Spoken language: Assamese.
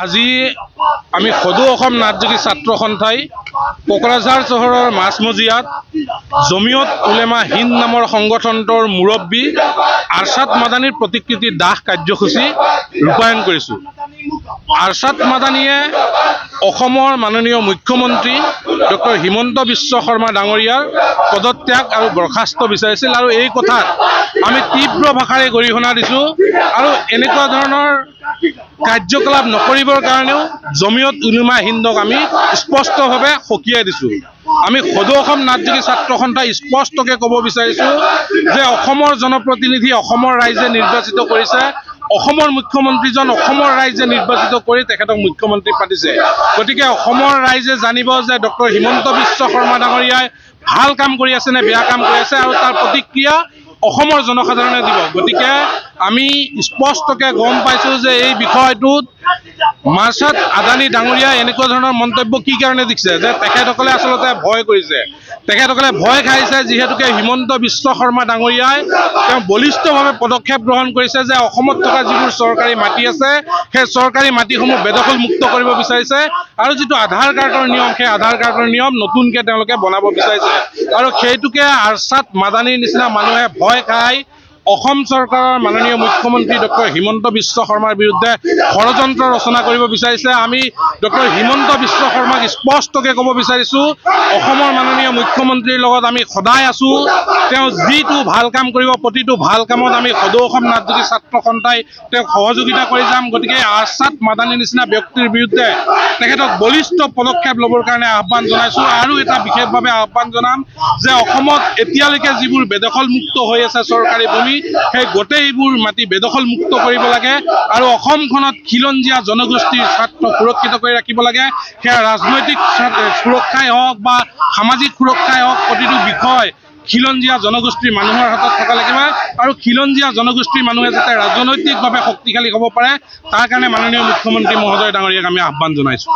আজি আমি সদৌ অসম নাটযোগী ছাত্ৰ সন্থাই কোকৰাঝাৰ চহৰৰ মাছমজিয়াত জমিয়ত উলেমা হিন্দ নামৰ সংগঠনটোৰ মুৰব্বী আৰছাদ মাদানীৰ প্ৰতিকৃতি দাহ কাৰ্যসূচী ৰূপায়ণ কৰিছোঁ। আৰছাদ মাদানীয়ে অসমৰ মাননীয় মুখ্যমন্ত্ৰী ডক্টৰ হিমন্ত বিশ্ব শৰ্মা ডাঙৰীয়াৰ পদত্যাগ আৰু বৰ্খাস্ত বিচাৰিছিল আৰু এই কথাত আমি তীব্ৰ ভাষাৰে গৰিহণা দিছোঁ আৰু এনেকুৱা ধৰণৰ কাৰ্যকলাপ নকৰিবৰ কাৰণেও জমিয়ত উলেমা হিন্দক আমি স্পষ্টভাৱে সকীয়াই দিছোঁ। আমি সদৌ অসম নাটযোগী ছাত্ৰ সন্থাই স্পষ্টকৈ ক'ব বিচাৰিছোঁ যে অসমৰ জনপ্ৰতিনিধি অসমৰ ৰাইজে নিৰ্বাচিত কৰিছে, অসমৰ মুখ্যমন্ত্ৰীজন অসমৰ ৰাইজে নিৰ্বাচিত কৰি তেখেতক মুখ্যমন্ত্ৰী পাতিছে। গতিকে অসমৰ ৰাইজে জানিব যে ডক্টৰ হিমন্ত বিশ্ব শৰ্মা ডাঙৰীয়াই ভাল কাম কৰি আছে নে বেয়া কাম কৰি আছে আৰু তাৰ প্ৰতিক্ৰিয়া অসমৰ জনসাধাৰণে দিব। গতিকে আমি স্পষ্টকৈ গম পাইছোঁ যে এই বিষয়টোত আৰছাদ আদানী ডাঙৰীয়াই এনেকুৱা ধৰণৰ মন্তব্য কি কাৰণে দিছে যে তেখেতসকলে আচলতে ভয় কৰিছে, তেখেতসকলে ভয় খাইছে যিহেতুকে হিমন্ত বিশ্ব শৰ্মা ডাঙৰীয়াই তেওঁ বলিষ্ঠভাৱে পদক্ষেপ গ্ৰহণ কৰিছে যে অসমত থকা যিবোৰ চৰকাৰী মাটি আছে সেই চৰকাৰী মাটিসমূহ বেদখল মুক্ত কৰিব বিচাৰিছে আৰু যিটো আধাৰ কাৰ্ডৰ নিয়ম সেই আধাৰ কাৰ্ডৰ নিয়ম নতুনকৈ তেওঁলোকে বনাব বিচাৰিছে আৰু সেইটোকে আৰছাদ মাদানীৰ নিচিনা মানুহে ভয় খাই অসম চৰকাৰৰ মাননীয় মুখ্যমন্ত্ৰী ডক্টৰ হিমন্ত বিশ্ব শৰ্মাৰ বিৰুদ্ধে ষড়যন্ত্ৰ ৰচনা কৰিব বিচাৰিছে। আমি ডক্টৰ হিমন্ত বিশ্ব শৰ্মাক স্পষ্টকৈ ক'ব বিচাৰিছোঁ অসমৰ মাননীয় মুখ্যমন্ত্ৰীৰ লগত আমি সদায় আছোঁ, তেওঁ যিটো ভাল কাম কৰিব প্ৰতিটো ভাল কামত আমি সদৌ অসম নাটযোগী ছাত্ৰ সন্থাই তেওঁক সহযোগিতা কৰি যাম। গতিকে আৰছাদ মাদানীৰ নিচিনা ব্যক্তিৰ বিৰুদ্ধে তেখেতক বলিষ্ঠ পদক্ষেপ ল'বৰ কাৰণে আহ্বান জনাইছোঁ আৰু এটা বিশেষভাৱে আহ্বান জনাম যে অসমত এতিয়ালৈকে যিবোৰ বেদখল মুক্ত হৈ আছে চৰকাৰী ভূমি সেই গোটেইবোৰ মাটি বেদখল মুক্ত কৰিব লাগে আৰু অসমখনত খিলঞ্জীয়া জনগোষ্ঠীৰ স্বাৰ্থ সুৰক্ষিত কৰি ৰাখিব লাগে। সেয়া ৰাজনৈতিক সুৰক্ষাই হওক বা সামাজিক সুৰক্ষাই হওক প্ৰতিটো বিষয় খিলঞ্জীয়া জনগোষ্ঠীৰ মানুহৰ হাতত থকা লাগিব আৰু খিলঞ্জীয়া জনগোষ্ঠীৰ মানুহে যাতে ৰাজনৈতিকভাৱে শক্তিশালী হ'ব পাৰে তাৰ কাৰণে মাননীয় মুখ্যমন্ত্ৰী মহোদয় ডাঙৰীয়াক আমি আহ্বান জনাইছোঁ।